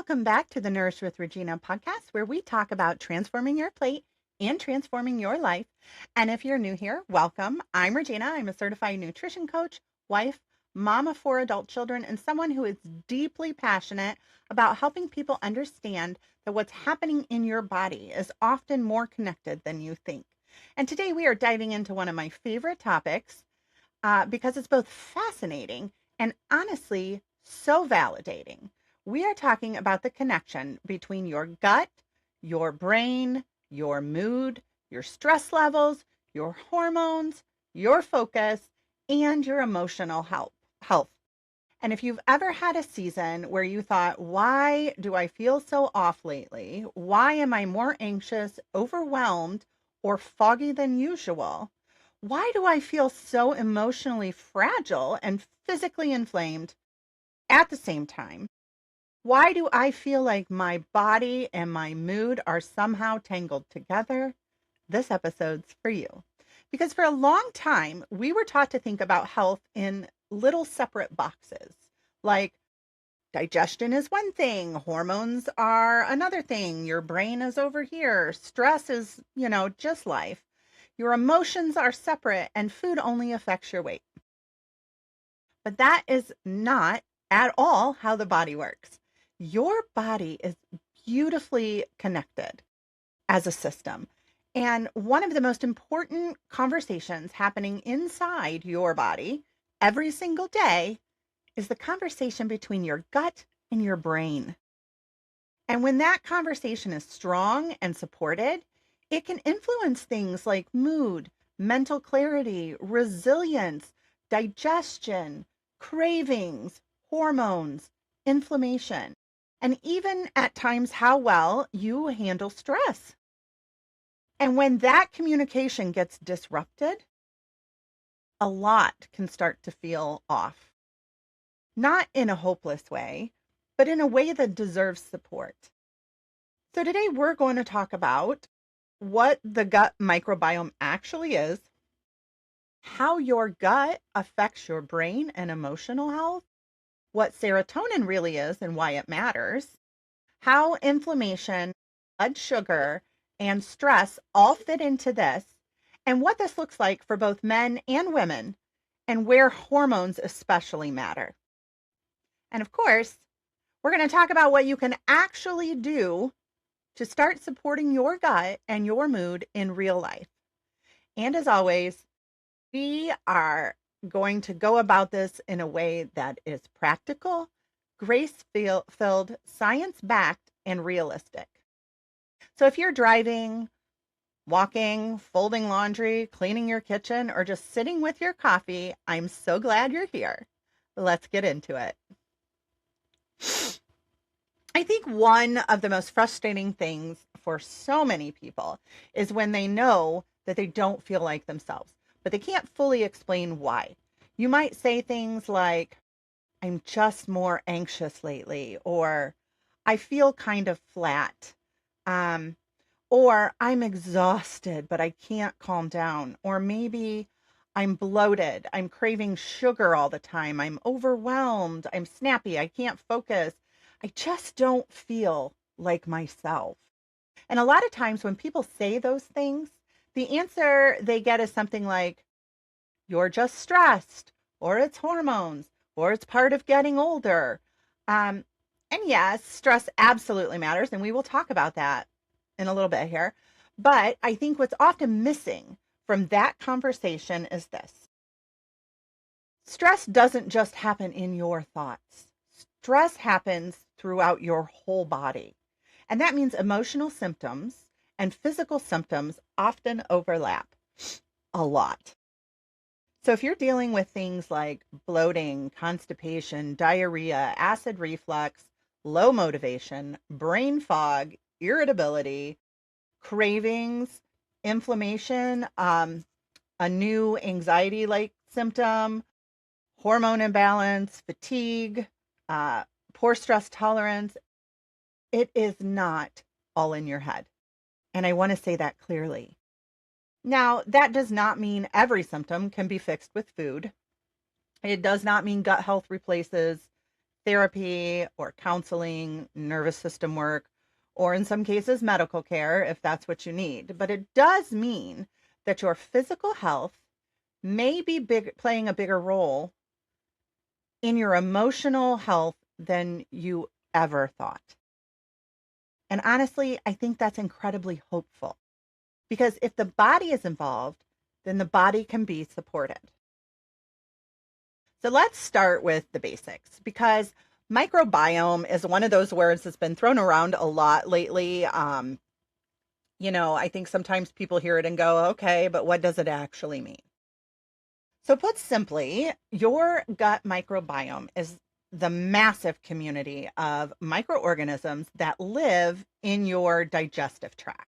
Welcome back to the Nourish with Regina podcast, where we talk about transforming your plate and transforming your life. And if you're new here, welcome. I'm Regina. I'm a certified nutrition coach, wife, mom of 4 adult children, and someone who is deeply passionate about helping people understand that what's happening in your body is often more connected than you think. And today we are diving into one of my favorite topics because it's both fascinating and honestly so validating. We are talking about the connection between your gut, your brain, your mood, your stress levels, your hormones, your focus, and your emotional health. And if you've ever had a season where you thought, why do I feel so off lately? Why am I more anxious, overwhelmed, or foggy than usual? Why do I feel so emotionally fragile and physically inflamed at the same time? Why do I feel like my body and my mood are somehow tangled together? This episode's for you. Because for a long time, we were taught to think about health in little separate boxes. Like digestion is one thing, hormones are another thing, your brain is over here, stress is, just life. Your emotions are separate, and food only affects your weight. But that is not at all how the body works. Your body is beautifully connected as a system. And one of the most important conversations happening inside your body every single day is the conversation between your gut and your brain. And when that conversation is strong and supported, it can influence things like mood, mental clarity, resilience, digestion, cravings, hormones, inflammation, and even at times how well you handle stress. And when that communication gets disrupted, a lot can start to feel off. Not in a hopeless way, but in a way that deserves support. So today we're going to talk about what the gut microbiome actually is, how your gut affects your brain and emotional health, what serotonin really is and why it matters, how inflammation, blood sugar, and stress all fit into this, and what this looks like for both men and women, and where hormones especially matter. And of course, we're going to talk about what you can actually do to start supporting your gut and your mood in real life. And as always, we are going to go about this in a way that is practical, grace-filled, science-backed, and realistic. So if you're driving, walking, folding laundry, cleaning your kitchen, or just sitting with your coffee, I'm so glad you're here. Let's get into it. I think one of the most frustrating things for so many people is when they know that they don't feel like themselves, but they can't fully explain why. You might say things like, I'm just more anxious lately, or I feel kind of flat, or I'm exhausted, but I can't calm down, or maybe I'm bloated, I'm craving sugar all the time, I'm overwhelmed, I'm snappy, I can't focus. I just don't feel like myself. And a lot of times when people say those things, the answer they get is something like, you're just stressed, or it's hormones, or it's part of getting older. And yes, stress absolutely matters, and we will talk about that in a little bit here. But I think what's often missing from that conversation is this. Stress doesn't just happen in your thoughts. Stress happens throughout your whole body. And that means emotional symptoms and physical symptoms often overlap a lot. So if you're dealing with things like bloating, constipation, diarrhea, acid reflux, low motivation, brain fog, irritability, cravings, inflammation, a new anxiety-like symptom, hormone imbalance, fatigue, poor stress tolerance, it is not all in your head. And I want to say that clearly. Now, that does not mean every symptom can be fixed with food. It does not mean gut health replaces therapy or counseling, nervous system work, or in some cases, medical care if that's what you need. But it does mean that your physical health may be playing a bigger role in your emotional health than you ever thought. And honestly, I think that's incredibly hopeful because if the body is involved, then the body can be supported. So let's start with the basics because microbiome is one of those words that's been thrown around a lot lately. I think sometimes people hear it and go, okay, but what does it actually mean? So, put simply, your gut microbiome is the massive community of microorganisms that live in your digestive tract,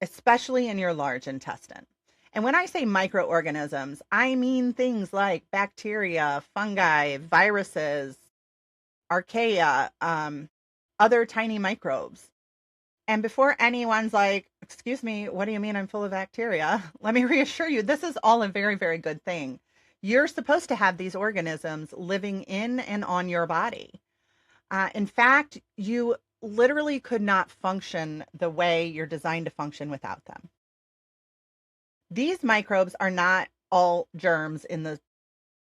especially in your large intestine. And when I say microorganisms, I mean things like bacteria, fungi, viruses, archaea, other tiny microbes. And before anyone's like, excuse me, what do you mean I'm full of bacteria? Let me reassure you, this is all a very, very good thing. You're supposed to have these organisms living in and on your body. In fact, you literally could not function the way you're designed to function without them. These microbes are not all germs in the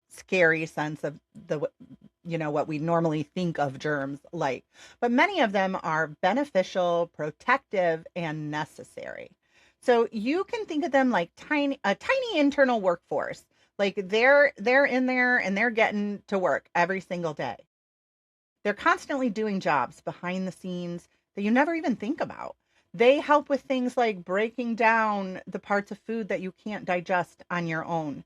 scary sense of what we normally think of germs like, but many of them are beneficial, protective, and necessary. So you can think of them like a tiny internal workforce. Like they're in there and they're getting to work every single day. They're constantly doing jobs behind the scenes that you never even think about. They help with things like breaking down the parts of food that you can't digest on your own.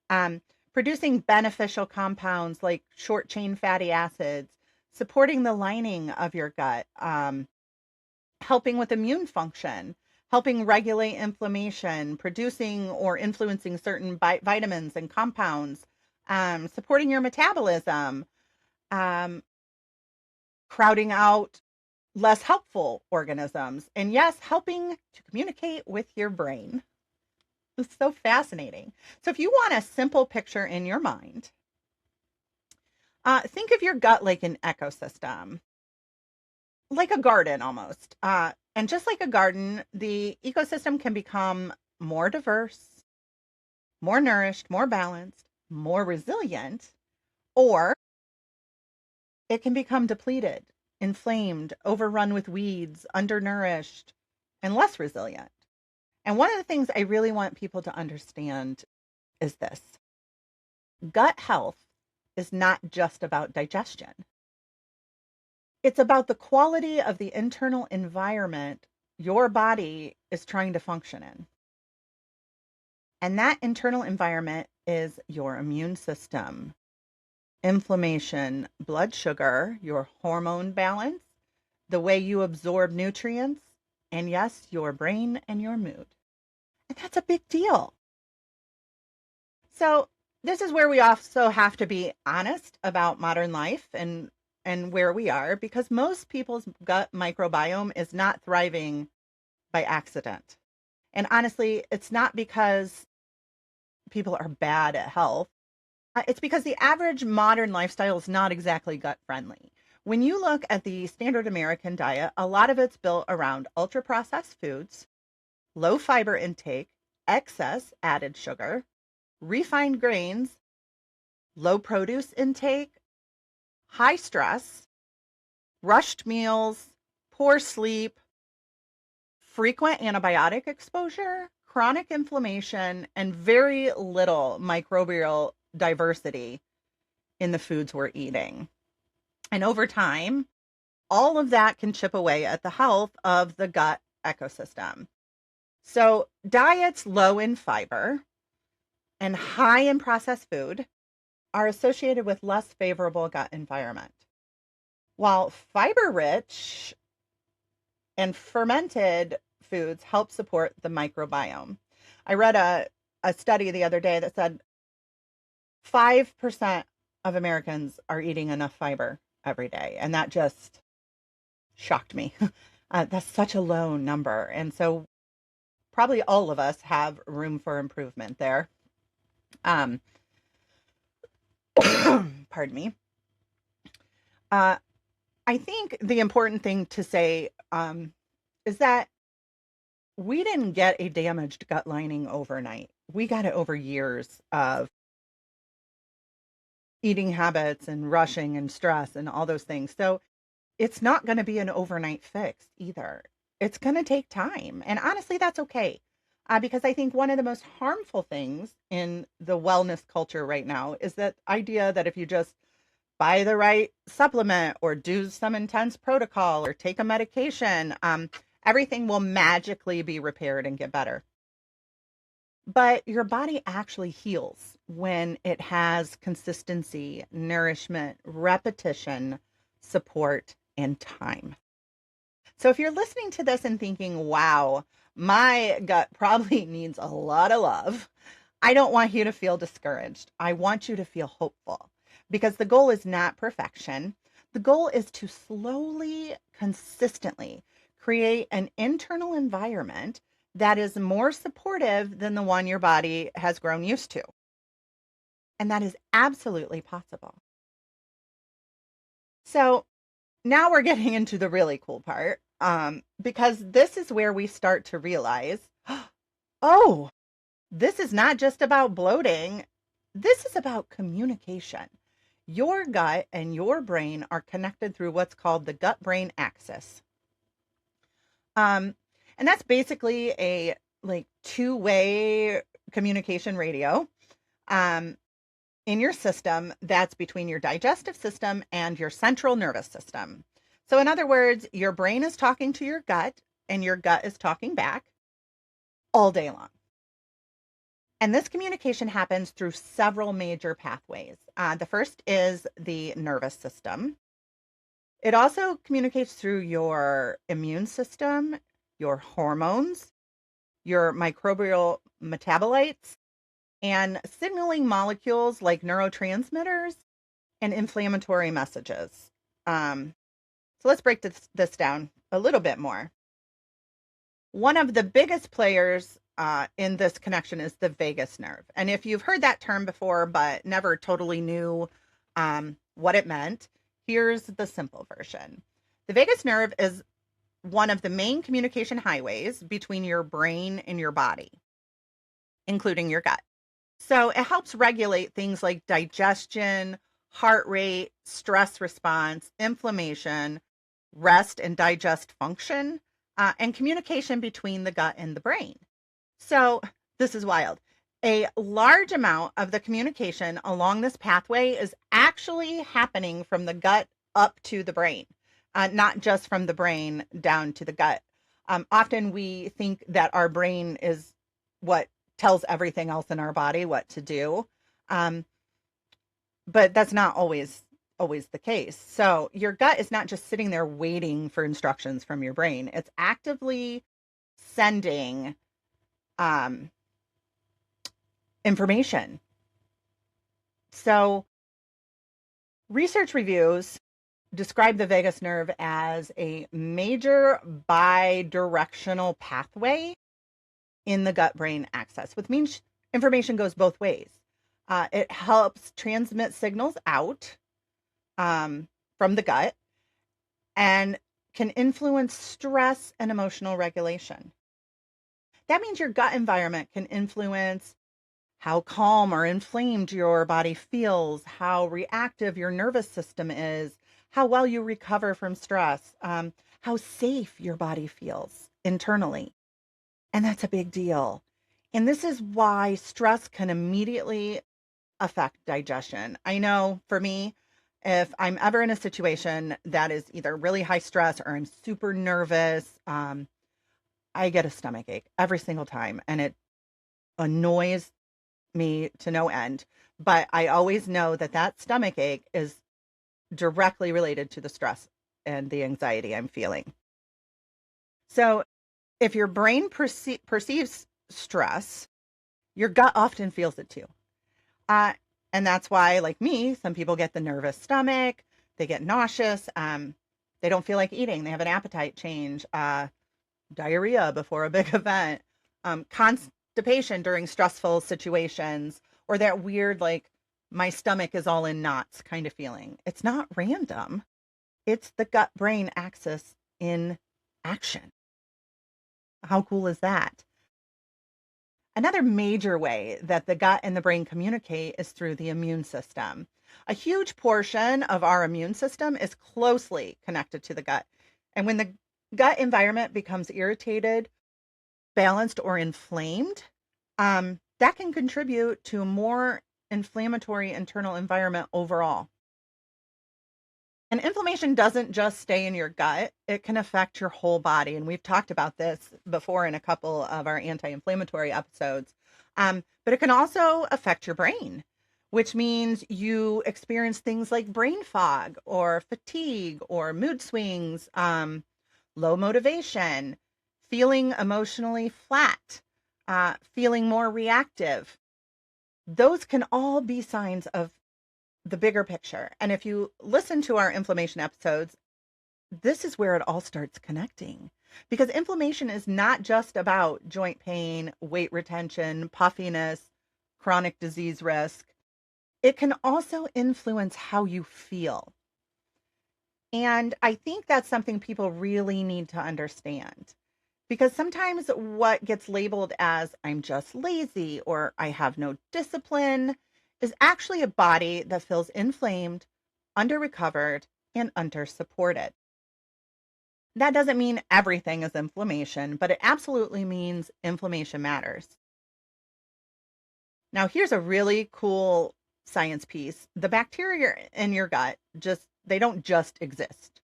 Um, Producing beneficial compounds like short chain fatty acids, supporting the lining of your gut, helping with immune function, helping regulate inflammation, producing or influencing certain vitamins and compounds, supporting your metabolism, um, crowding out less helpful organisms, and yes, helping to communicate with your brain. It's so fascinating. So, if you want a simple picture in your mind, think of your gut like an ecosystem, like a garden almost. And just like a garden, the ecosystem can become more diverse, more nourished, more balanced, more resilient, or it can become depleted, inflamed, overrun with weeds, undernourished, and less resilient. And one of the things I really want people to understand is this: gut health is not just about digestion. It's about the quality of the internal environment your body is trying to function in. And that internal environment is your immune system, inflammation, blood sugar, your hormone balance, the way you absorb nutrients, and yes, your brain and your mood. And that's a big deal. So, this is where we also have to be honest about modern life and where we are because most people's gut microbiome is not thriving by accident. And honestly, it's not because people are bad at health. It's because the average modern lifestyle is not exactly gut friendly. When you look at the standard American diet, a lot of it's built around ultra processed foods, low fiber intake, excess added sugar, refined grains, low produce intake, high stress, rushed meals, poor sleep, frequent antibiotic exposure, chronic inflammation, and very little microbial diversity in the foods we're eating. And over time, all of that can chip away at the health of the gut ecosystem. So, diets low in fiber and high in processed food are associated with less favorable gut environment. While fiber rich and fermented foods help support the microbiome. I read a study the other day that said 5% of Americans are eating enough fiber every day. And that just shocked me. That's such a low number. And so probably all of us have room for improvement there. Um, Pardon me. Uh, I think the important thing to say is that we didn't get a damaged gut lining overnight. We got it over years of eating habits and rushing and stress and all those things. So it's not going to be an overnight fix either. It's going to take time. And honestly, that's okay. Because I think one of the most harmful things in the wellness culture right now is that idea that if you just buy the right supplement or do some intense protocol or take a medication, everything will magically be repaired and get better. But your body actually heals when it has consistency, nourishment, repetition, support, and time. So if you're listening to this and thinking, wow, my gut probably needs a lot of love, I don't want you to feel discouraged. I want you to feel hopeful because the goal is not perfection. The goal is to slowly, consistently create an internal environment that is more supportive than the one your body has grown used to. And that is absolutely possible. So now we're getting into the really cool part because this is where we start to realize, oh, this is not just about bloating. This is about communication. Your gut and your brain are connected through what's called the gut-brain axis. And that's basically a like two-way communication radio in your system that's between your digestive system and your central nervous system. So in other words, your brain is talking to your gut and your gut is talking back all day long. And this communication happens through several major pathways. The first is the nervous system. It also communicates through your immune system, your hormones, your microbial metabolites, and signaling molecules like neurotransmitters and inflammatory messages. So let's break this down a little bit more. One of the biggest players in this connection is the vagus nerve. And if you've heard that term before, but never totally knew what it meant, here's the simple version. The vagus nerve is one of the main communication highways between your brain and your body, including your gut. So it helps regulate things like digestion, heart rate, stress response, inflammation, rest and digest function, and communication between the gut and the brain. So this is wild. A large amount of the communication along this pathway is actually happening from the gut up to the brain, not just from the brain down to the gut. Often we think that our brain is what tells everything else in our body what to do. But that's not always the case. So your gut is not just sitting there waiting for instructions from your brain. It's actively sending information. So research reviews describe the vagus nerve as a major bidirectional pathway in the gut-brain axis, which means information goes both ways. It helps transmit signals out from the gut and can influence stress and emotional regulation. That means your gut environment can influence how calm or inflamed your body feels, how reactive your nervous system is, how well you recover from stress, how safe your body feels internally. And that's a big deal. And this is why stress can immediately affect digestion. I know for me, if I'm ever in a situation that is either really high stress or I'm super nervous, I get a stomach ache every single time and it annoys me to no end. But I always know that that stomach ache is directly related to the stress and the anxiety I'm feeling. So if your brain perceives stress, your gut often feels it too. And that's why, like me, some people get the nervous stomach, they get nauseous, they don't feel like eating, they have an appetite change, diarrhea before a big event, constipation during stressful situations, or that weird, like, my stomach is all in knots kind of feeling. It's not random. It's the gut-brain axis in action. How cool is that? Another major way that the gut and the brain communicate is through the immune system. A huge portion of our immune system is closely connected to the gut. And when the gut environment becomes irritated, balanced, or inflamed, that can contribute to a more inflammatory internal environment overall. And inflammation doesn't just stay in your gut, it can affect your whole body. And we've talked about this before in a couple of our anti inflammatory episodes. But it can also affect your brain, which means you experience things like brain fog or fatigue or mood swings, low motivation, feeling emotionally flat, feeling more reactive. Those can all be signs of the bigger picture. And if you listen to our inflammation episodes, this is where it all starts connecting. Because inflammation is not just about joint pain, weight retention, puffiness, chronic disease risk. It can also influence how you feel. And I think that's something people really need to understand. Because sometimes what gets labeled as I'm just lazy or I have no discipline is actually a body that feels inflamed, under recovered, and under supported. That doesn't mean everything is inflammation, but it absolutely means inflammation matters. Now, here's a really cool science piece. The bacteria in your gut they don't just exist.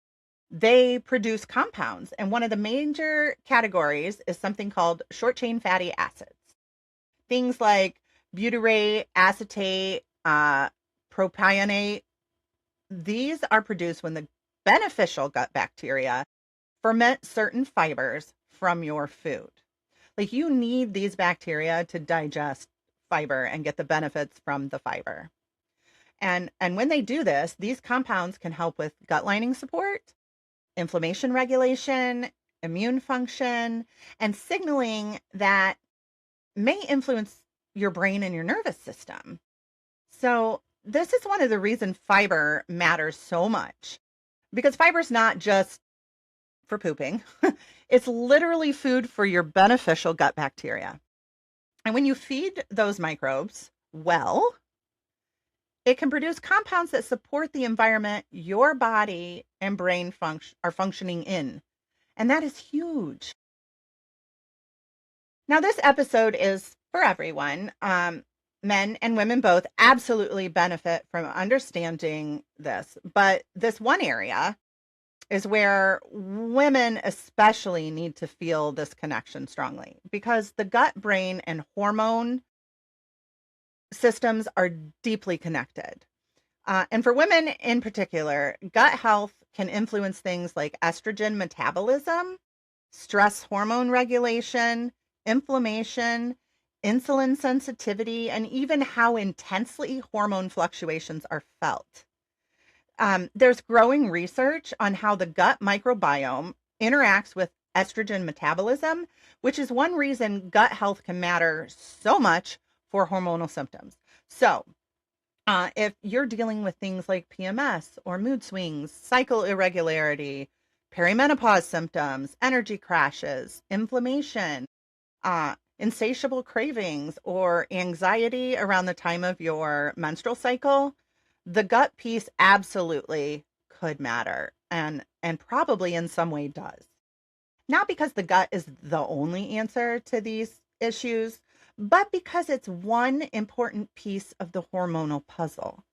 They produce compounds, and one of the major categories is something called short chain fatty acids. Things like butyrate, acetate, propionate. These are produced when the beneficial gut bacteria ferment certain fibers from your food. Like you need these bacteria to digest fiber and get the benefits from the fiber. And when they do this, these compounds can help with gut lining support, inflammation regulation, immune function, and signaling that may influence your brain and your nervous system. So, this is one of the reasons fiber matters so much because fiber is not just for pooping, it's literally food for your beneficial gut bacteria. And when you feed those microbes well, it can produce compounds that support the environment your body and brain are functioning in. And that is huge. Now, this episode is for everyone. Men and women both absolutely benefit from understanding this. But this one area is where women especially need to feel this connection strongly because the gut, brain, and hormone systems are deeply connected. And for women in particular, gut health can influence things like estrogen metabolism, stress hormone regulation, inflammation, insulin sensitivity, and even how intensely hormone fluctuations are felt. There's growing research on how the gut microbiome interacts with estrogen metabolism, which is one reason gut health can matter so much for hormonal symptoms. So, if you're dealing with things like PMS or mood swings, cycle irregularity, perimenopause symptoms, energy crashes, inflammation, insatiable cravings, or anxiety around the time of your menstrual cycle, the gut piece absolutely could matter and probably in some way does. Not because the gut is the only answer to these issues, but because it's one important piece of the hormonal puzzle.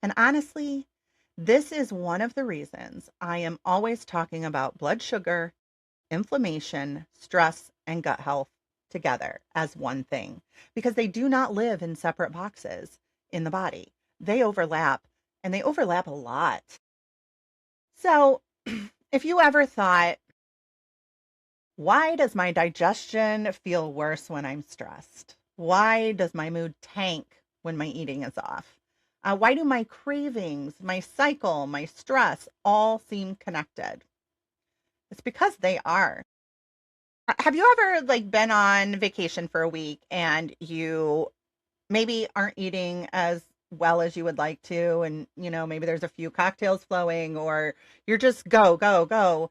And honestly, this is one of the reasons I am always talking about blood sugar, inflammation, stress, and gut health together as one thing, because they do not live in separate boxes in the body. They overlap, and they overlap a lot. So, if you ever thought, why does my digestion feel worse when I'm stressed? Why does my mood tank when my eating is off? Why do my cravings, my cycle, my stress all seem connected? It's because they are. Have you ever been on vacation for a week and you maybe aren't eating as well as you would like to. And, maybe there's a few cocktails flowing, or you're just go, go, go,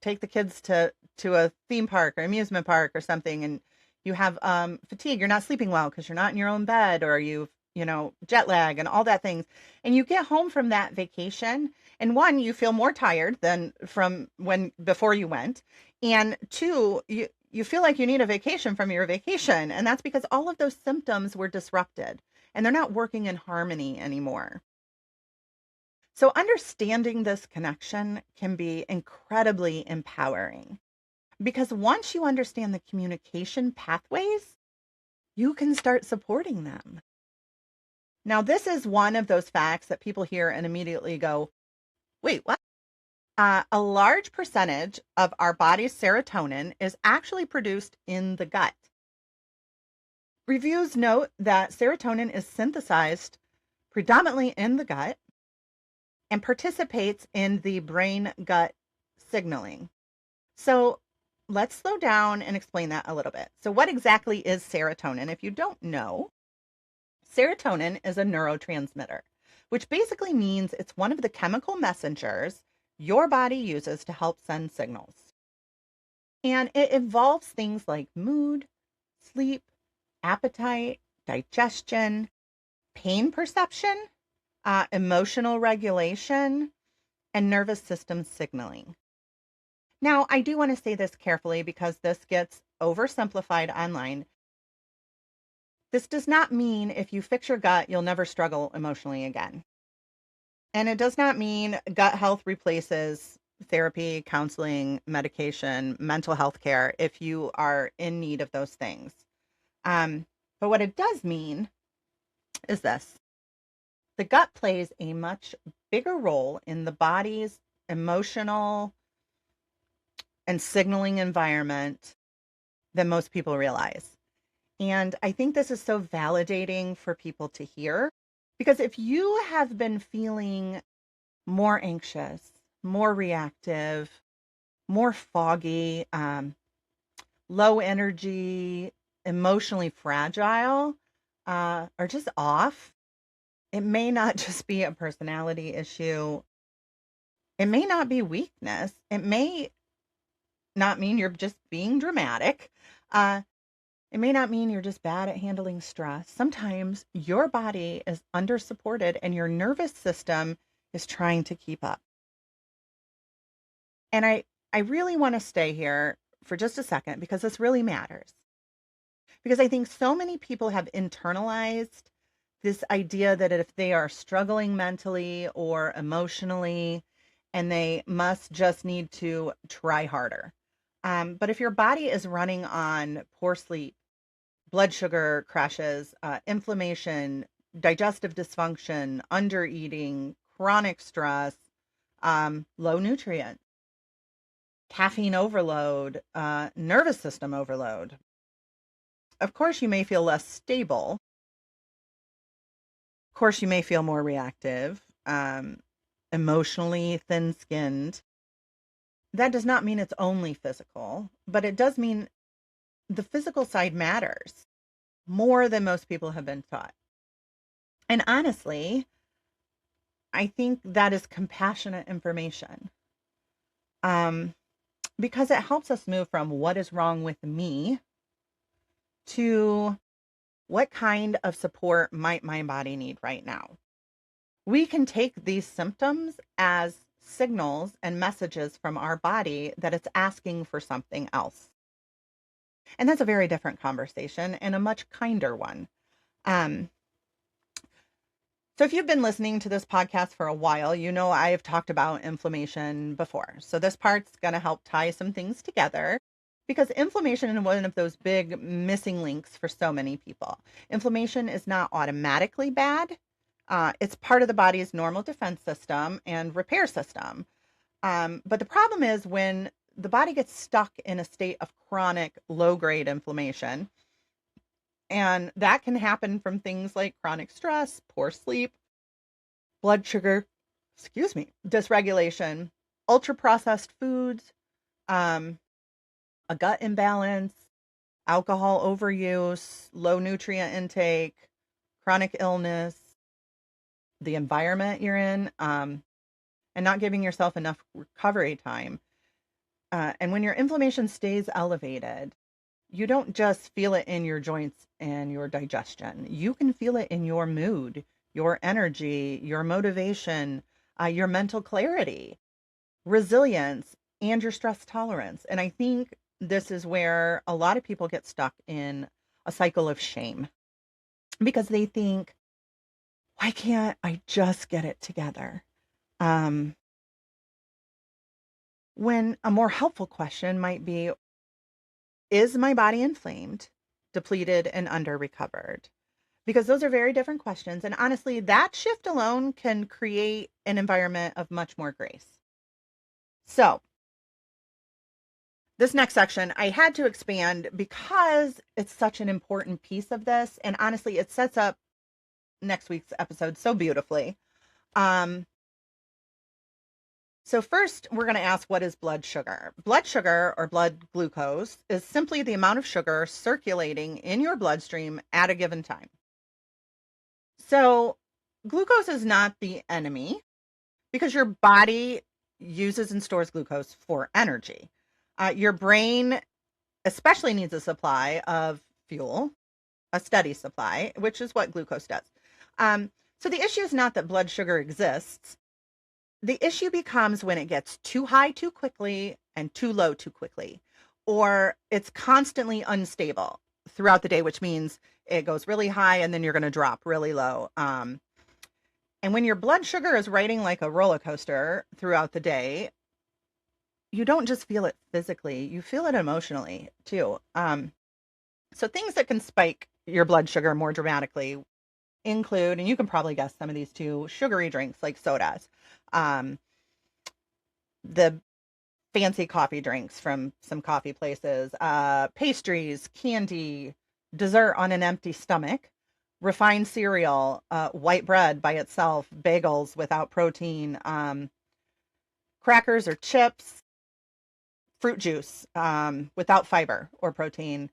take the kids to a theme park or amusement park or something. And you have fatigue. You're not sleeping well because you're not in your own bed, or you've, jet lag and all that things. And you get home from that vacation. And one, you feel more tired than from before you went. And two, you feel like you need a vacation from your vacation. And that's because all of those symptoms were disrupted and they're not working in harmony anymore. So understanding this connection can be incredibly empowering because once you understand the communication pathways, you can start supporting them. Now, this is one of those facts that people hear and immediately go, wait, what? A large percentage of our body's serotonin is actually produced in the gut. Reviews note that serotonin is synthesized predominantly in the gut and participates in the brain gut signaling. So let's slow down and explain that a little bit. So, what exactly is serotonin? If you don't know, serotonin is a neurotransmitter, which basically means it's one of the chemical messengers your body uses to help send signals. And it involves things like mood, sleep, appetite, digestion, pain perception, emotional regulation, and nervous system signaling. Now, I do want to say this carefully because this gets oversimplified online. This does not mean if you fix your gut, you'll never struggle emotionally again. And it does not mean gut health replaces therapy, counseling, medication, mental health care if you are in need of those things. But what it does mean is this. The gut plays a much bigger role in the body's emotional and signaling environment than most people realize. And I think this is so validating for people to hear because if you have been feeling more anxious, more reactive, more foggy, low energy, emotionally fragile, or just off, it may not just be a personality issue. It may not be weakness. It may not mean you're just being dramatic. It may not mean you're just bad at handling stress. Sometimes your body is undersupported and your nervous system is trying to keep up. And I really want to stay here for just a second because this really matters. Because I think so many people have internalized this idea that if they are struggling mentally or emotionally, and they must just need to try harder. But if your body is running on poor sleep, blood sugar crashes, inflammation, digestive dysfunction, undereating, chronic stress, low nutrient, caffeine overload, nervous system overload. Of course, you may feel less stable. Of course, you may feel more reactive, emotionally thin skinned. That does not mean it's only physical, but it does mean the physical side matters more than most people have been taught. And honestly, I think that is compassionate information because it helps us move from what is wrong with me to what kind of support might my body need right now. We can take these symptoms as signals and messages from our body that it's asking for something else. And that's a very different conversation and a much kinder one. So if you've been listening to this podcast for a while, you know I have talked about inflammation before. So this part's going to help tie some things together because inflammation is one of those big missing links for so many people. Inflammation is not automatically bad. It's part of the body's normal defense system and repair system. But the problem is when the body gets stuck in a state of chronic low-grade inflammation, and that can happen from things like chronic stress, poor sleep, blood sugar, dysregulation, ultra-processed foods, a gut imbalance, alcohol overuse, low nutrient intake, chronic illness, the environment you're in, and not giving yourself enough recovery time. And when your inflammation stays elevated, you don't just feel it in your joints and your digestion. You can feel it in your mood, your energy, your motivation, your mental clarity, resilience, and your stress tolerance. And I think this is where a lot of people get stuck in a cycle of shame because they think, why can't I just get it together? Um, when a more helpful question might be, is my body inflamed, depleted, and under recovered? Because those are very different questions. And honestly, that shift alone can create an environment of much more grace. So, this next section I had to expand because it's such an important piece of this. And honestly, it sets up next week's episode so beautifully. Um, so, first, we're going to ask, what is blood sugar? Blood sugar, or blood glucose, is simply the amount of sugar circulating in your bloodstream at a given time. So, glucose is not the enemy because your body uses and stores glucose for energy. Your brain especially needs a supply of fuel, a steady supply, which is what glucose does. So the issue is not that blood sugar exists. The issue becomes when it gets too high too quickly and too low too quickly, or it's constantly unstable throughout the day, which means it goes really high and then you're going to drop really low. And when your blood sugar is riding like a roller coaster throughout the day, you don't just feel it physically, you feel it emotionally too. So things that can spike your blood sugar more dramatically include, and you can probably guess some of these too, sugary drinks like sodas, the fancy coffee drinks from some coffee places, pastries, candy, dessert on an empty stomach, refined cereal, white bread by itself, bagels without protein, crackers or chips, fruit juice without fiber or protein.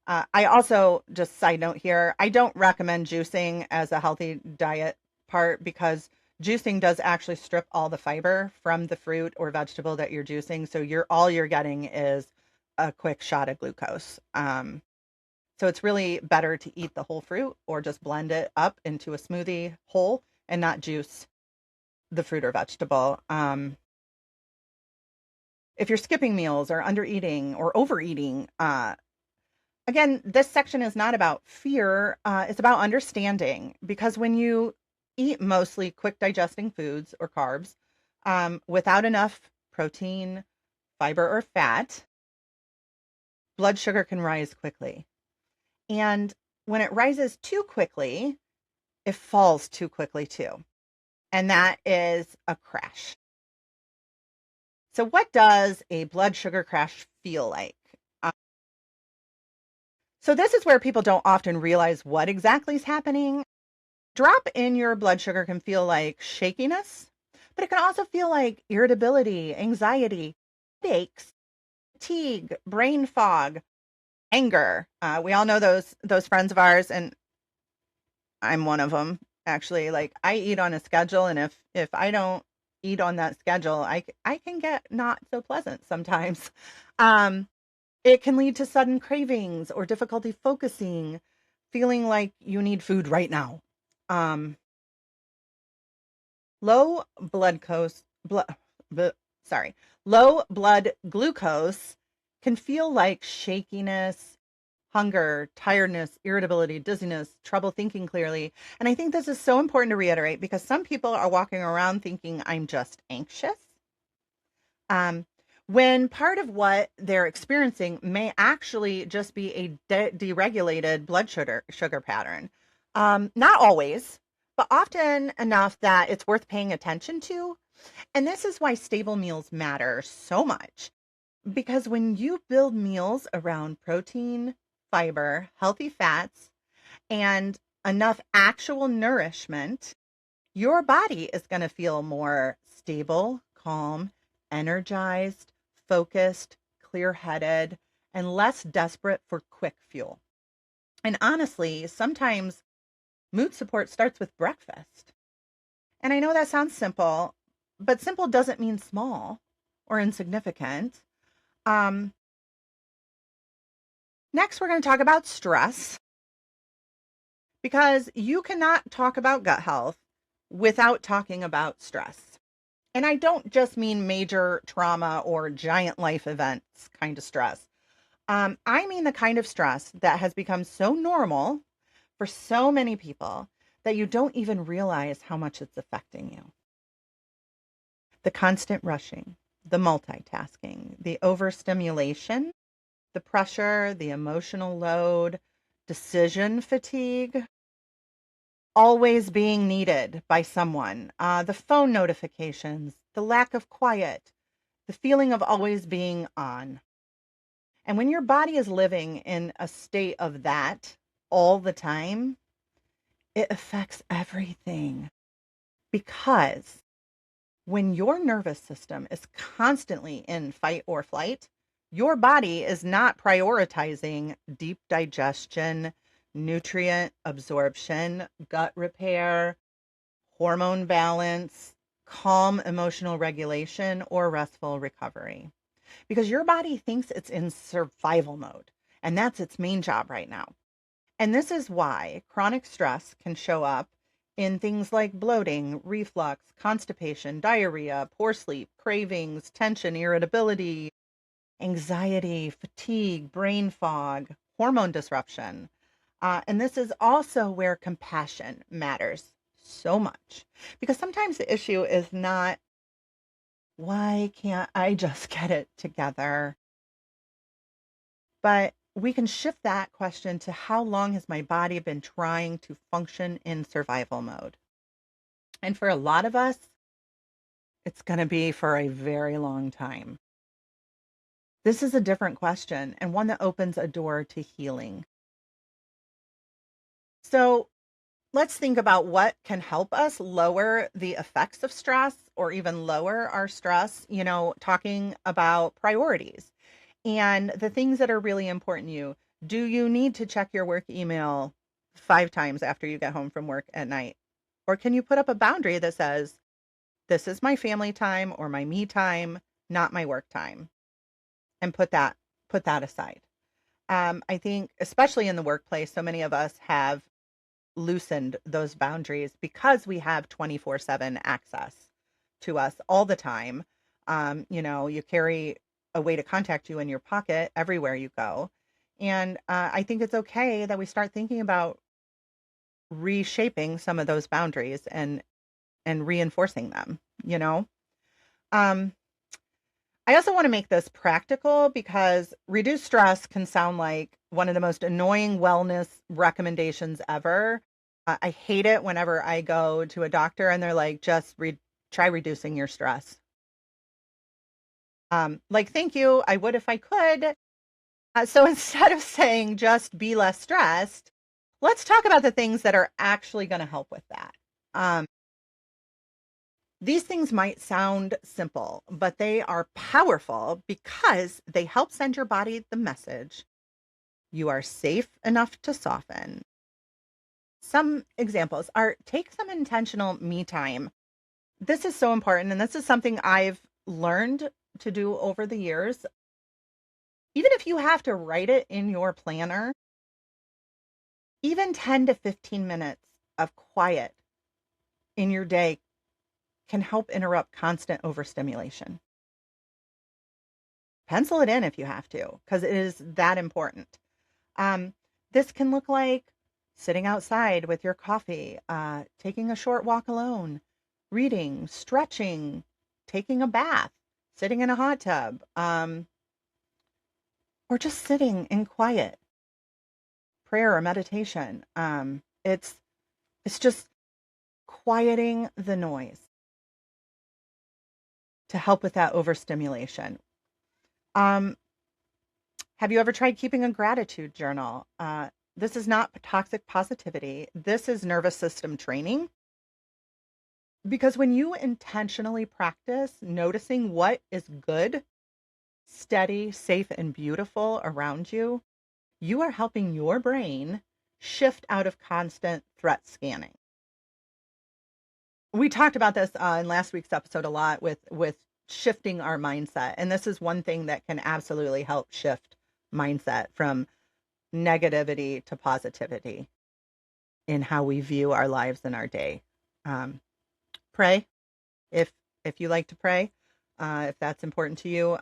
I also, just side note here, I don't recommend juicing as a healthy diet part because juicing does actually strip all the fiber from the fruit or vegetable that you're juicing. So all you're getting is a quick shot of glucose. So it's really better to eat the whole fruit or just blend it up into a smoothie whole and not juice the fruit or vegetable. If you're skipping meals or under eating or overeating, again, this section is not about fear. It's about understanding, because when you eat mostly quick digesting foods or carbs without enough protein, fiber, or fat, blood sugar can rise quickly. And when it rises too quickly, it falls too quickly too. And that is a crash. So, what does a blood sugar crash feel like? So this is where people don't often realize what exactly is happening. Drop in your blood sugar can feel like shakiness, but it can also feel like irritability, anxiety, headaches, fatigue, brain fog, anger. We all know those friends of ours, and I'm one of them. Actually, like, I eat on a schedule, and if I don't eat on that schedule, I can get not so pleasant sometimes. Um, It can lead to sudden cravings or difficulty focusing, feeling like you need food right now. Um, low blood glucose, sorry, low blood glucose can feel like shakiness, hunger, tiredness, irritability, dizziness, trouble thinking clearly. And I think this is so important to reiterate because some people are walking around thinking, I'm just anxious. Um, when part of what they're experiencing may actually just be a deregulated blood sugar pattern. Not always, but often enough that it's worth paying attention to. And this is why stable meals matter so much. Because when you build meals around protein, fiber, healthy fats, and enough actual nourishment, your body is going to feel more stable, calm, energized, focused, clear headed, and less desperate for quick fuel. And honestly, sometimes mood support starts with breakfast. And I know that sounds simple, but simple doesn't mean small or insignificant. Um, Next, we're going to talk about stress because you cannot talk about gut health without talking about stress. And I don't just mean major trauma or giant life events kind of stress. I mean the kind of stress that has become so normal for so many people that you don't even realize how much it's affecting you. The constant rushing, the multitasking, the overstimulation, the pressure, the emotional load, decision fatigue, always being needed by someone, the phone notifications, the lack of quiet, the feeling of always being on. And when your body is living in a state of that all the time, it affects everything because when your nervous system is constantly in fight or flight, your body is not prioritizing deep digestion, nutrient absorption, gut repair, hormone balance, calm emotional regulation, or restful recovery. Because your body thinks it's in survival mode, and that's its main job right now. And this is why chronic stress can show up in things like bloating, reflux, constipation, diarrhea, poor sleep, cravings, tension, irritability, anxiety, fatigue, brain fog, hormone disruption. And this is also where compassion matters so much because sometimes the issue is not, why can't I just get it together? But we can shift that question to how long has my body been trying to function in survival mode? And for a lot of us, it's going to be for a very long time. This is a different question and one that opens a door to healing. So let's think about what can help us lower the effects of stress or even lower our stress, talking about priorities and the things that are really important to you. Do you need to check your work email 5 times after you get home from work at night? Or can you put up a boundary that says, this is my family time or my me time, not my work time, and put that aside. I think especially in the workplace, so many of us have loosened those boundaries because we have 24/7 access to us all the time. You carry a way to contact you in your pocket everywhere you go. And I think it's okay that we start thinking about reshaping some of those boundaries and reinforcing them, you know? Um, I also want to make this practical because reduced stress can sound like one of the most annoying wellness recommendations ever. I hate it whenever I go to a doctor and they're like, just try reducing your stress. Like, thank you. I would if I could. So instead of saying just be less stressed, let's talk about the things that are actually going to help with that. Um, these things might sound simple, but they are powerful because they help send your body the message you are safe enough to soften. Some examples are take some intentional me time. This is so important, and this is something I've learned to do over the years. Even if you have to write it in your planner, even 10 to 15 minutes of quiet in your day can help interrupt constant overstimulation. Pencil it in if you have to, because it is that important. Um, this can look like sitting outside with your coffee, taking a short walk alone, reading, stretching, taking a bath, sitting in a hot tub, or just sitting in quiet, prayer or meditation. It's just quieting the noise to help with that overstimulation. Um, have you ever tried keeping a gratitude journal? This is not toxic positivity. This is nervous system training. Because when you intentionally practice noticing what is good, steady, safe, and beautiful around you, you are helping your brain shift out of constant threat scanning. We talked about this in last week's episode a lot with shifting our mindset, and this is one thing that can absolutely help shift mindset from negativity to positivity in how we view our lives and our day. Um, Pray if you like to pray, if that's important to you.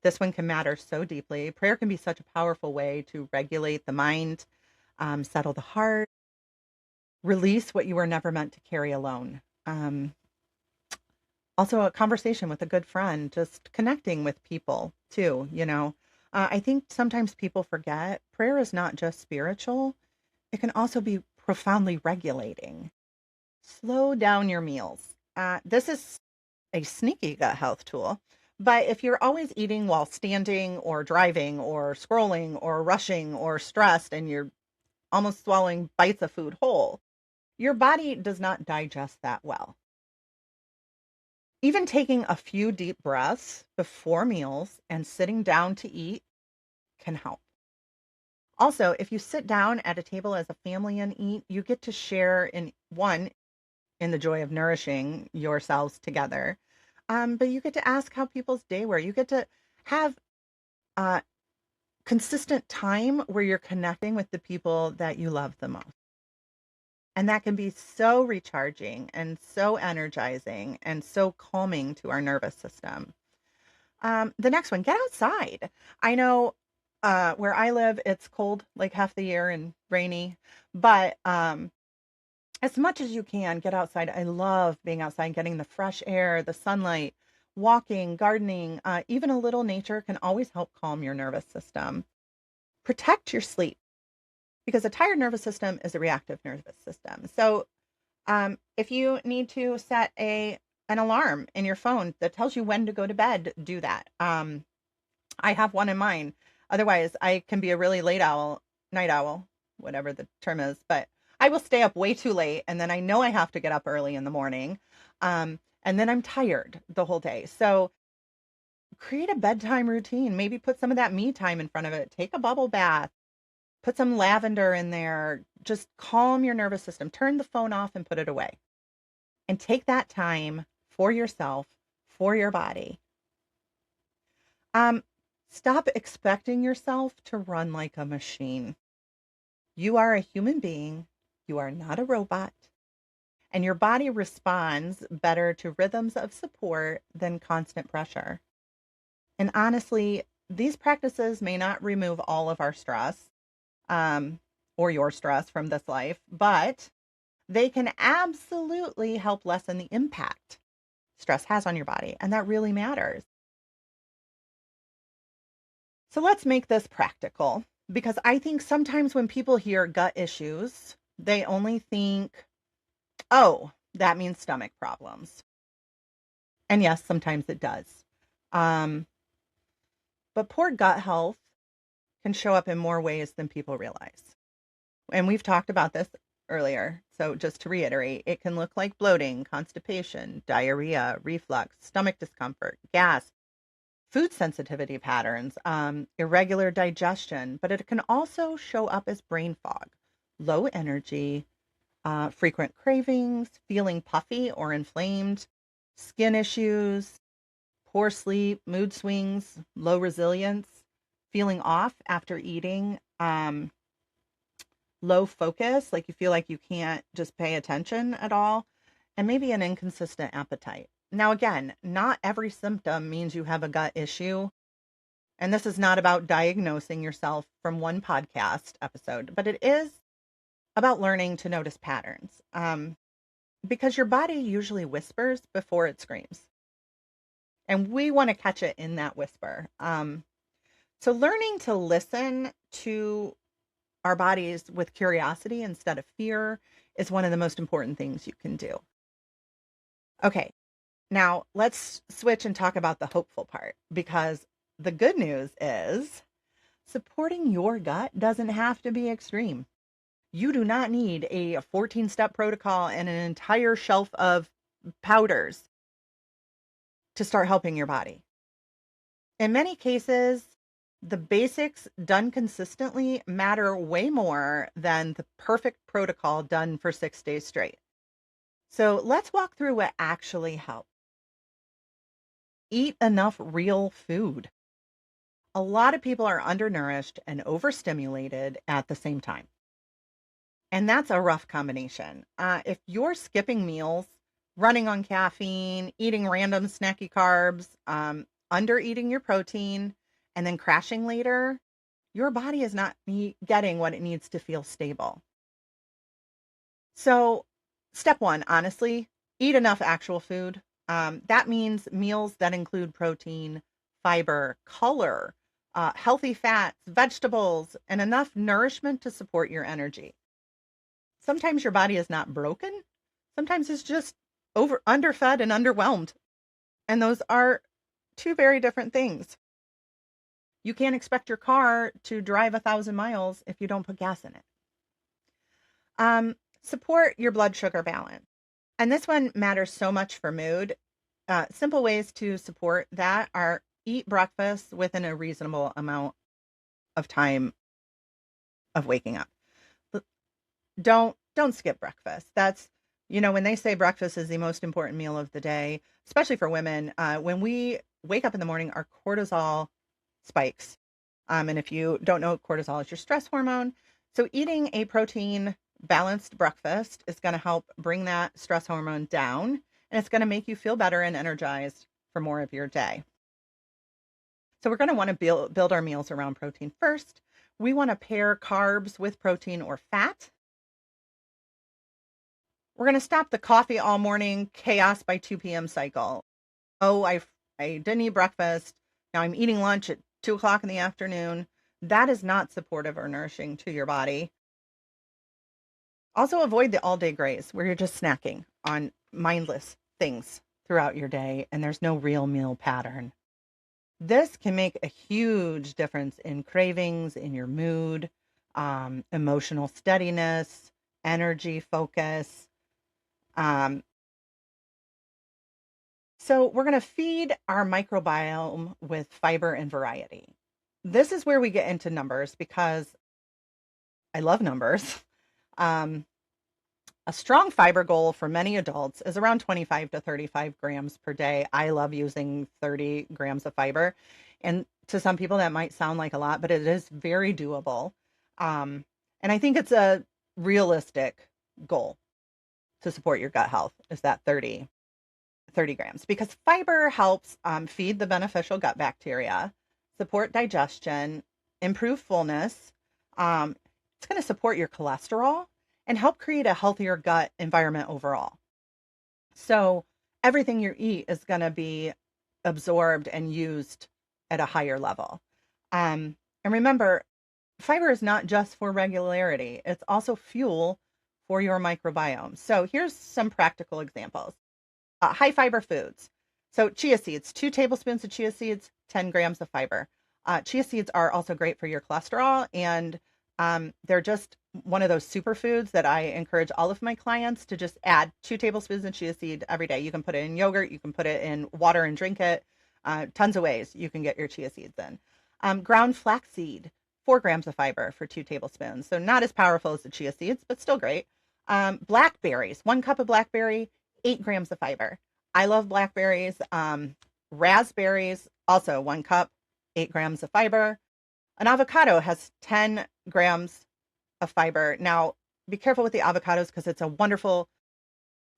This one can matter so deeply. Prayer can be such a powerful way to regulate the mind, settle the heart, release what you were never meant to carry alone. Also, a conversation with a good friend, just connecting with people too. I think sometimes people forget prayer is not just spiritual, it can also be profoundly regulating. Slow down your meals. This is a sneaky gut health tool. But if you're always eating while standing or driving or scrolling or rushing or stressed and you're almost swallowing bites of food whole, your body does not digest that well. Even taking a few deep breaths before meals and sitting down to eat can help. Also, if you sit down at a table as a family and eat, you get to share in the joy of nourishing yourselves together. But you get to ask how people's day were. You get to have a consistent time where you're connecting with the people that you love the most. And that can be so recharging and so energizing and so calming to our nervous system. The next one, get outside. I know where I live, it's cold like half the year and rainy, but as much as you can, get outside. I love being outside, getting the fresh air, the sunlight, walking, gardening, even a little nature can always help calm your nervous system. Protect your sleep because a tired nervous system is a reactive nervous system. So if you need to set an alarm in your phone that tells you when to go to bed, do that. I have one in mind. Otherwise, I can be a really night owl, whatever the term is, but I will stay up way too late. And then I know I have to get up early in the morning. And then I'm tired the whole day. So create a bedtime routine. Maybe put some of that me time in front of it. Take a bubble bath. Put some lavender in there. Just calm your nervous system. Turn the phone off and put it away. And take that time for yourself, for your body. Stop expecting yourself to run like a machine. You are a human being. You are not a robot. And your body responds better to rhythms of support than constant pressure. And honestly, these practices may not remove all of our stress or your stress from this life, but they can absolutely help lessen the impact stress has on your body. And that really matters. So let's make this practical because I think sometimes when people hear gut issues, they only think, oh, that means stomach problems. And yes, sometimes it does. But poor gut health can show up in more ways than people realize. And we've talked about this earlier. So just to reiterate, it can look like bloating, constipation, diarrhea, reflux, stomach discomfort, gas, food sensitivity patterns, irregular digestion, but it can also show up as brain fog, low energy, frequent cravings, feeling puffy or inflamed, skin issues, poor sleep, mood swings, low resilience, feeling off after eating, low focus, like you feel like you can't just pay attention at all, and maybe an inconsistent appetite. Now, again, not every symptom means you have a gut issue. And this is not about diagnosing yourself from one podcast episode, but it is about learning to notice patterns because your body usually whispers before it screams. And we want to catch it in that whisper. So learning to listen to our bodies with curiosity instead of fear is one of the most important things you can do. Okay, now let's switch and talk about the hopeful part because the good news is supporting your gut doesn't have to be extreme. You do not need a 14-step protocol and an entire shelf of powders to start helping your body. In many cases, the basics done consistently matter way more than the perfect protocol done for 6 days straight. So let's walk through what actually helps. Eat enough real food. A lot of people are undernourished and overstimulated at the same time. And that's a rough combination. If you're skipping meals, running on caffeine, eating random snacky carbs, under eating your protein, and then crashing later, your body is not getting what it needs to feel stable. So, step one, honestly, eat enough actual food. That means meals that include protein, fiber, color, healthy fats, vegetables, and enough nourishment to support your energy. Sometimes your body is not broken. Sometimes it's just underfed and underwhelmed. And those are two very different things. You can't expect your car to drive 1,000 miles if you don't put gas in it. Support your blood sugar balance. And this one matters so much for mood. Simple ways to support that are eat breakfast within a reasonable amount of time of waking up. Don't skip breakfast. That's, when they say breakfast is the most important meal of the day, especially for women, when we wake up in the morning, our cortisol spikes. And if you don't know, cortisol is your stress hormone. So eating a protein balanced breakfast is going to help bring that stress hormone down, and it's going to make you feel better and energized for more of your day. So we're going to want to build our meals around protein first. We want to pair carbs with protein or fat. We're going to stop the coffee all morning chaos by 2 p.m. cycle. Oh, I didn't eat breakfast. Now I'm eating lunch at 2 o'clock in the afternoon. That is not supportive or nourishing to your body. Also, avoid the all day graze where you're just snacking on mindless things throughout your day and there's no real meal pattern. This can make a huge difference in cravings, in your mood, emotional steadiness, energy, focus. Um, so, we're going to feed our microbiome with fiber and variety. This is where we get into numbers because I love numbers. Um, A strong fiber goal for many adults is around 25 to 35 grams per day. I love using 30 grams of fiber. And to some people, that might sound like a lot, but it is very doable. Um, and I think it's a realistic goal to support your gut health is that 30 grams because fiber helps feed the beneficial gut bacteria, support digestion, improve fullness. It's going to support your cholesterol and help create a healthier gut environment overall. So everything you eat is going to be absorbed and used at a higher level. And remember, fiber is not just for regularity, it's also fuel for your microbiome. So here's some practical examples. High fiber foods. So chia seeds, 2 tablespoons of chia seeds, 10 grams of fiber. Chia seeds are also great for your cholesterol, and they're just one of those superfoods that I encourage all of my clients to just add 2 tablespoons of chia seed every day. You can put it in yogurt, you can put it in water and drink it. Tons of ways you can get your chia seeds in. Ground flaxseed, 4 grams of fiber for 2 tablespoons. So not as powerful as the chia seeds, but still great. Blackberries, 1 cup of blackberry, 8 grams of fiber. I love blackberries. Raspberries, also 1 cup, 8 grams of fiber. An avocado has 10 grams of fiber. Now, be careful with the avocados because it's a wonderful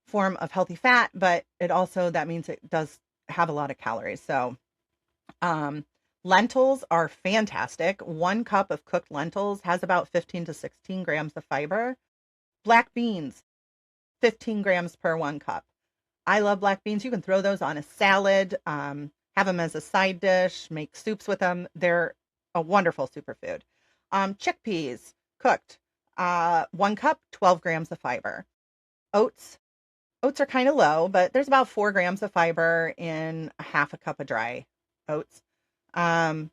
form of healthy fat, but that means it does have a lot of calories. So, lentils are fantastic. 1 cup of cooked lentils has about 15 to 16 grams of fiber. Black beans, 15 grams per 1 cup. I love black beans. You can throw those on a salad, have them as a side dish, make soups with them. They're a wonderful superfood. Chickpeas, cooked, 1 cup, 12 grams of fiber. Oats. Oats are kind of low, but there's about 4 grams of fiber in a half a cup of dry oats. Um,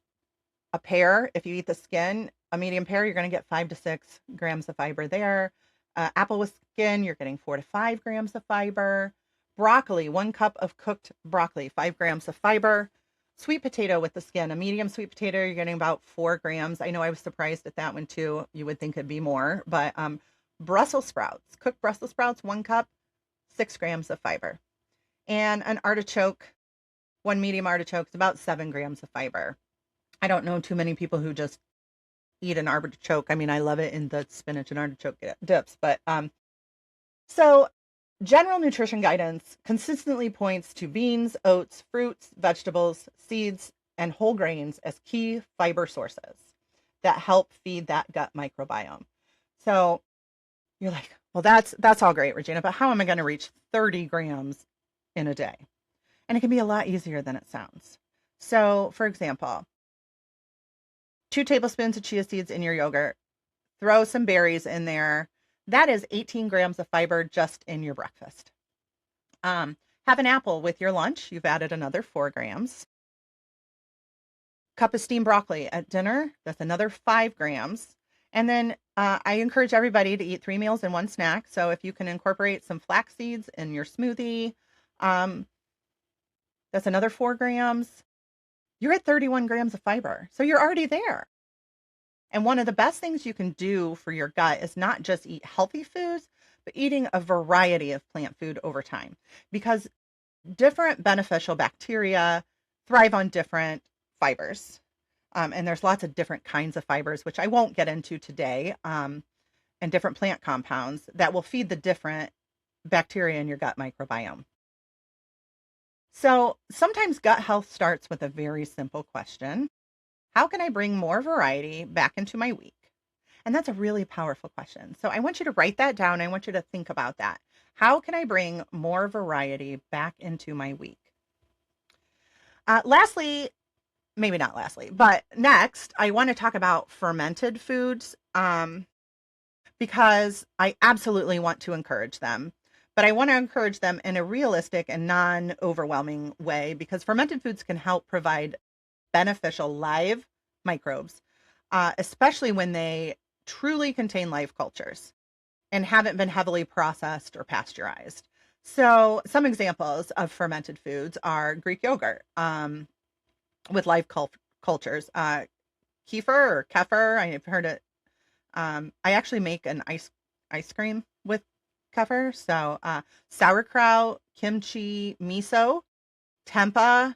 a pear, if you eat the skin, a medium pear, you're going to get 5 to 6 grams of fiber there. Apple with skin, you're getting 4 to 5 grams of fiber. Broccoli, 1 cup of cooked broccoli, 5 grams of fiber. Sweet potato with the skin, a medium sweet potato, you're getting about 4 grams. I know I was surprised at that one too. You would think it'd be more, but Brussels sprouts, cooked Brussels sprouts, 1 cup, 6 grams of fiber. And an artichoke, one medium artichoke, is about 7 grams of fiber. I don't know too many people who just eat an artichoke. I mean, I love it in the spinach and artichoke dips, but so general nutrition guidance consistently points to beans, oats, fruits, vegetables, seeds, and whole grains as key fiber sources that help feed that gut microbiome. So you're like, well, that's all great, Regina, but how am I going to reach 30 grams in a day? And it can be a lot easier than it sounds. So, for example, 2 tablespoons of chia seeds in your yogurt, throw some berries in there. That is 18 grams of fiber just in your breakfast. Have an apple with your lunch. You've added another 4 grams. Cup of steamed broccoli at dinner. That's another 5 grams. And then I encourage everybody to eat 3 meals and 1 snack. So if you can incorporate some flax seeds in your smoothie, that's another 4 grams. You're at 31 grams of fiber. So you're already there. And one of the best things you can do for your gut is not just eat healthy foods, but eating a variety of plant food over time, because different beneficial bacteria thrive on different fibers. And there's lots of different kinds of fibers, which I won't get into today, and different plant compounds that will feed the different bacteria in your gut microbiome. So sometimes gut health starts with a very simple question. How can I bring more variety back into my week? And that's a really powerful question. So I want you to write that down. I want you to think about that. How can I bring more variety back into my week? Lastly, maybe not lastly, but next, I want to talk about fermented foods because I absolutely want to encourage them. But I want to encourage them in a realistic and non-overwhelming way, because fermented foods can help provide beneficial live microbes, especially when they truly contain live cultures and haven't been heavily processed or pasteurized. So some examples of fermented foods are Greek yogurt with live cultures, kefir or kefir. I've heard it. I actually make an ice cream with kefir. So sauerkraut, kimchi, miso, tempeh,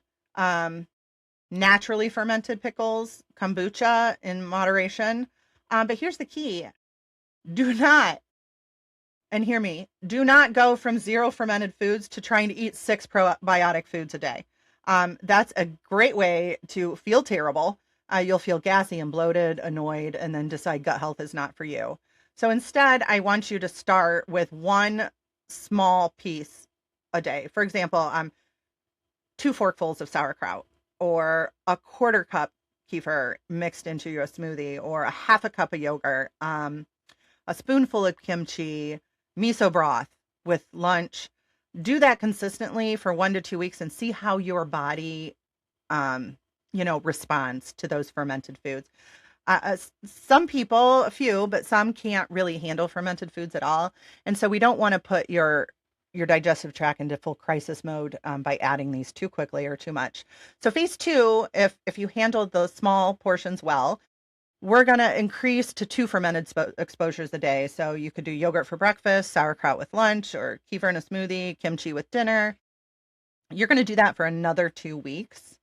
naturally fermented pickles, kombucha in moderation. But here's the key. Do not, and hear me, do not go from 0 fermented foods to trying to eat 6 probiotic foods a day. That's a great way to feel terrible. You'll feel gassy and bloated, annoyed, and then decide gut health is not for you. So instead, I want you to start with 1 small piece a day. For example, 2 forkfuls of sauerkraut, or a 1/4 cup kefir mixed into your smoothie, or a 1/2 cup of yogurt, a spoonful of kimchi, miso broth with lunch. Do that consistently for 1 to 2 weeks and see how your body, responds to those fermented foods. Some people, a few, but some can't really handle fermented foods at all. And so we don't want to put your digestive tract into full crisis mode by adding these too quickly or too much. So phase 2, if you handle those small portions well, we're going to increase to 2 fermented exposures a day. So you could do yogurt for breakfast, sauerkraut with lunch, or kefir in a smoothie, kimchi with dinner. You're going to do that for another 2 weeks.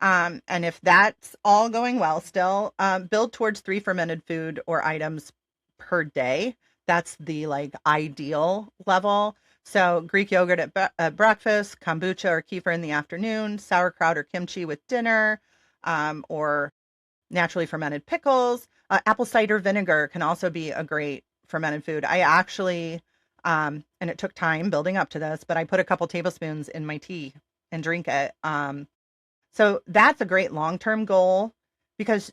And if that's all going well still, build towards 3 fermented food or items per day. That's the ideal level. So Greek yogurt at breakfast, kombucha or kefir in the afternoon, sauerkraut or kimchi with dinner, or naturally fermented pickles. Apple cider vinegar can also be a great fermented food. I actually, and it took time building up to this, but I put a couple tablespoons in my tea and drink it. So that's a great long-term goal, because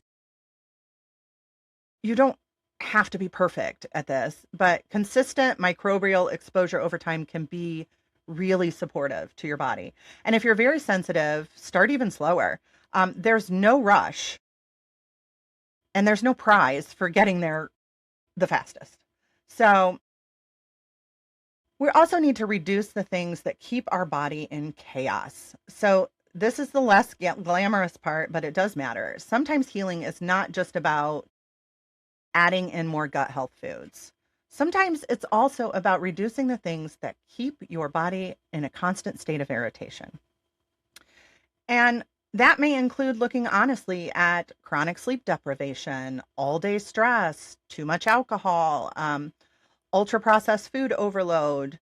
you don't have to be perfect at this, but consistent microbial exposure over time can be really supportive to your body. And if you're very sensitive, start even slower. There's no rush and there's no prize for getting there the fastest. So we also need to reduce the things that keep our body in chaos. So this is the less glamorous part, but it does matter. Sometimes healing is not just about adding in more gut health foods. Sometimes it's also about reducing the things that keep your body in a constant state of irritation. And that may include looking honestly at chronic sleep deprivation, all day stress, too much alcohol, ultra processed food overload,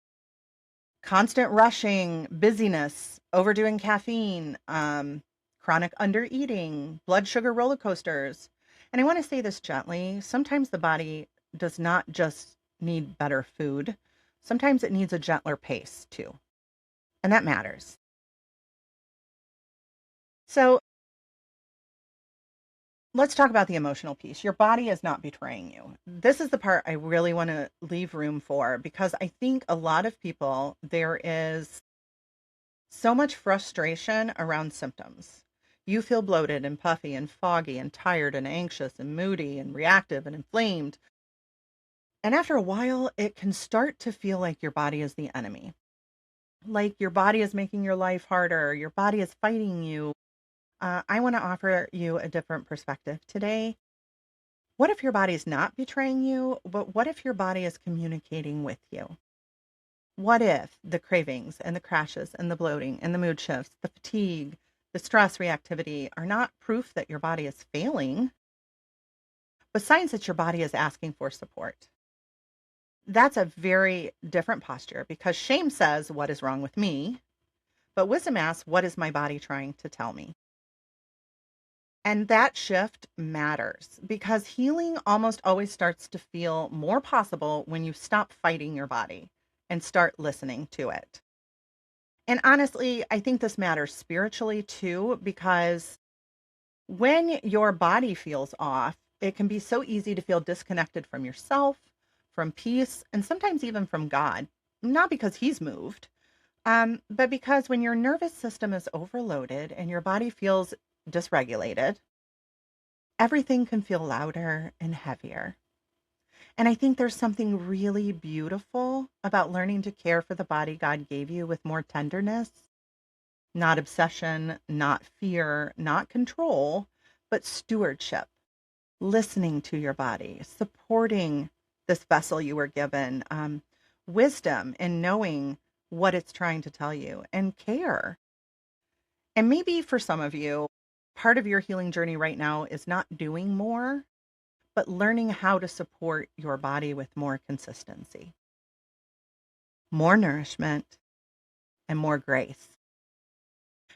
constant rushing, busyness, overdoing caffeine, chronic undereating, blood sugar roller coasters. And I want to say this gently. Sometimes the body does not just need better food. Sometimes it needs a gentler pace too. And that matters. So let's talk about the emotional piece. Your body is not betraying you. This is the part I really want to leave room for because I think a lot of people, there is so much frustration around symptoms. You feel bloated and puffy and foggy and tired and anxious and moody and reactive and inflamed. And after a while, it can start to feel like your body is the enemy. Like your body is making your life harder. Your body is fighting you. I want to offer you a different perspective today. What if your body is not betraying you, but what if your body is communicating with you? What if the cravings and the crashes and the bloating and the mood shifts, the fatigue, the stress reactivity are not proof that your body is failing, but signs that your body is asking for support? That's a very different posture because shame says, what is wrong with me? But wisdom asks, what is my body trying to tell me? And that shift matters because healing almost always starts to feel more possible when you stop fighting your body and start listening to it. And honestly, I think this matters spiritually too, because when your body feels off, it can be so easy to feel disconnected from yourself, from peace, and sometimes even from God. Not because he's moved, but because when your nervous system is overloaded and your body feels dysregulated, everything can feel louder and heavier. And I think there's something really beautiful about learning to care for the body God gave you with more tenderness, not obsession, not fear, not control, but stewardship, listening to your body, supporting this vessel you were given, wisdom in knowing what it's trying to tell you, and care. And maybe for some of you, part of your healing journey right now is not doing more, but learning how to support your body with more consistency, more nourishment, and more grace.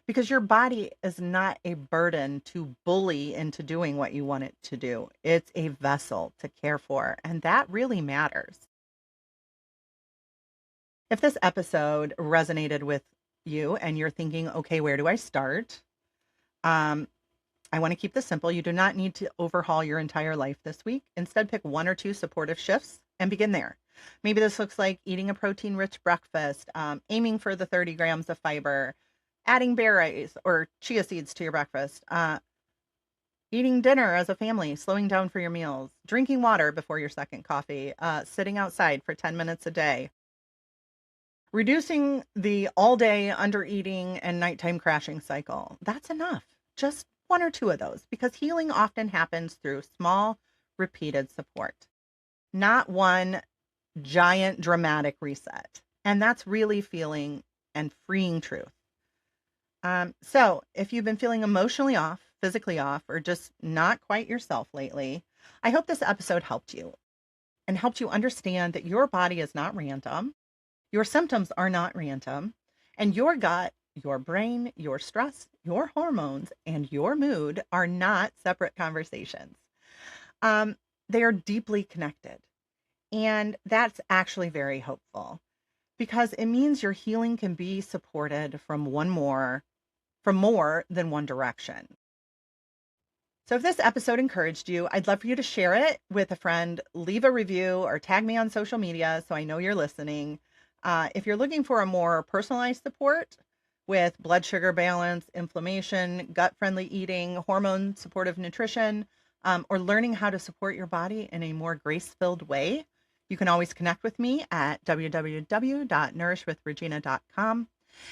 Because your body is not a burden to bully into doing what you want it to do. It's a vessel to care for, and that really matters. If this episode resonated with you and you're thinking, okay, where do I start? Um, I want to keep this simple. You do not need to overhaul your entire life this week. Instead, pick one or two supportive shifts and begin there. Maybe this looks like eating a protein rich breakfast, aiming for the 30 grams of fiber, adding berries or chia seeds to your breakfast, eating dinner as a family, slowing down for your meals, drinking water before your second coffee, sitting outside for 10 minutes a day, reducing the all day under eating and nighttime crashing cycle. That's enough. Just one or two of those because healing often happens through small, repeated support, not one giant dramatic reset. And that's really feeling and freeing truth. So if you've been feeling emotionally off, physically off, or just not quite yourself lately, I hope this episode helped you and helped you understand that your body is not random. Your symptoms are not random, and your gut, your brain, your stress, your hormones, and your mood are not separate conversations. They are deeply connected. And that's actually very hopeful because it means your healing can be supported from more than one direction. So if this episode encouraged you, I'd love for you to share it with a friend, leave a review, or tag me on social media so I know you're listening. If you're looking for a more personalized support with blood sugar balance, inflammation, gut-friendly eating, hormone supportive nutrition, or learning how to support your body in a more grace-filled way, you can always connect with me at www.nourishwithregina.com.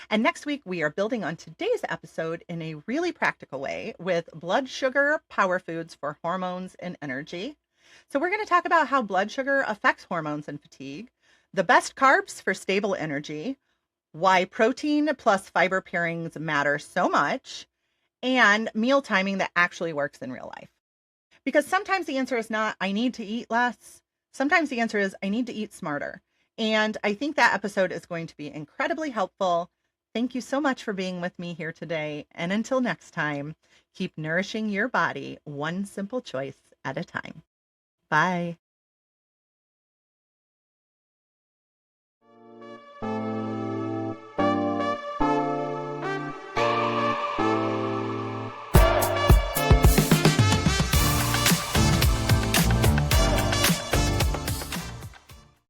And next week, we are building on today's episode in a really practical way with blood sugar power foods for hormones and energy. So, we're going to talk about how blood sugar affects hormones and fatigue, the best carbs for stable energy, why protein plus fiber pairings matter so much, and meal timing that actually works in real life. Because sometimes the answer is not, I need to eat less. Sometimes the answer is, I need to eat smarter. And I think that episode is going to be incredibly helpful. Thank you so much for being with me here today. And until next time, keep nourishing your body one simple choice at a time. Bye.